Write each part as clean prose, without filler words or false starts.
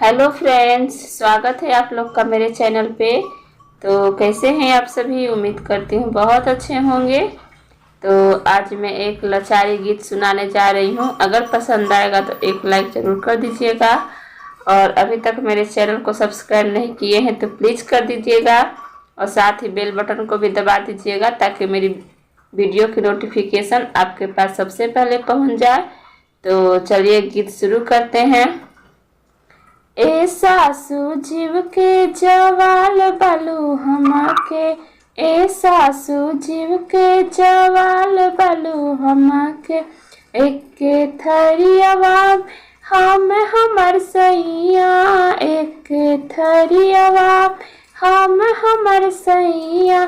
Hello friends, स्वागत है आप लोग का मेरे चैनल पे। तो कैसे हैं आप सभी? उम्मीद करती हूँ बहुत अच्छे होंगे। तो आज मैं एक लाचारी गीत सुनाने जा रही हूँ। अगर पसंद आएगा तो एक लाइक ज़रूर कर दीजिएगा, और अभी तक मेरे चैनल को सब्सक्राइब नहीं किए हैं तो प्लीज़ कर दीजिएगा, और साथ ही बेल बटन को भी दबा दीजिएगा ताकि मेरी वीडियो की नोटिफिकेशन आपके पास सबसे पहले पहुँच जाए। तो चलिए गीत शुरू करते हैं। ए सासू जीव के जवाल बालू हमके, ए सासू जीव के जवाल बालू हमके, एक थरियावा हम हमर सैया, एक थरियावा हम हमर सैया।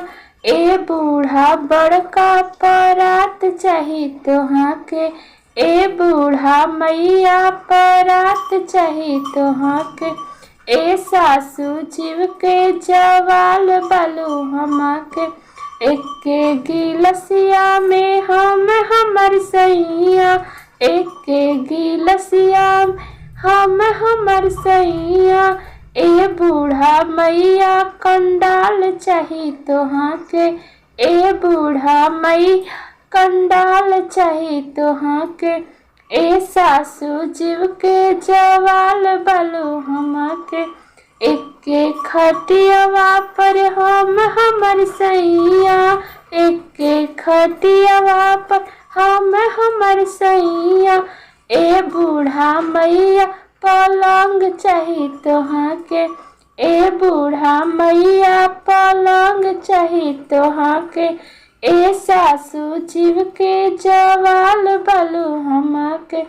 ए बूढ़ा बड़का परात चाही तोहा के, ए बूढ़ा मैया परात चाही तोहा के। ए सासू जीव के जवाल बालू हमके, एक गिलसिया में हम हमर सैया, एक गिलसिया हम हमर सैया। ए बूढ़ा मैया कंडाल चाही तोहा के, ए बूढ़ा मैया कंडाल चाही तोहा के। ए सासू जीव के जवाल बालू हमके, एक खटियावा पर हम हमर सैया, एक खटियावा पर हम हमर सैया। ए बूढ़ा मैया पलंग चाही तोहा के, ए बूढ़ा मैया पलंग चाही तोहा के। ए सासू जीव के जवाल बालू हमके,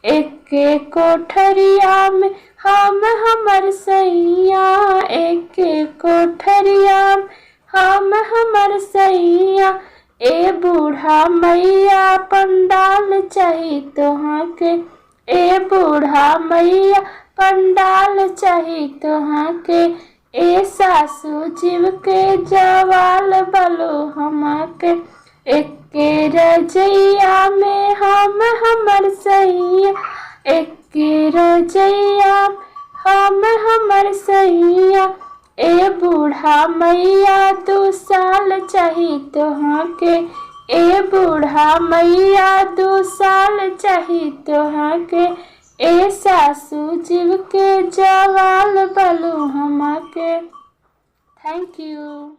एक कोठरिया में हम हमर सैया, एक कोठरिया में हम हमर सैया। ए बूढ़ा मैया पंडाल चाही तोहा के, ए बूढ़ा मैया पंडाल चाही तोहा के। ए सासू जीव के जवाल बालू हमके, एक रजैया में हम हमर सैया, एक रजैया हम हमर सैया। ए बूढ़ा मैया 2 साल चाही तोहा के, ए बूढ़ा मैया 2 साल चाही तोहा के। ए सासू जीव के जवाल बालू हमके। Thank you.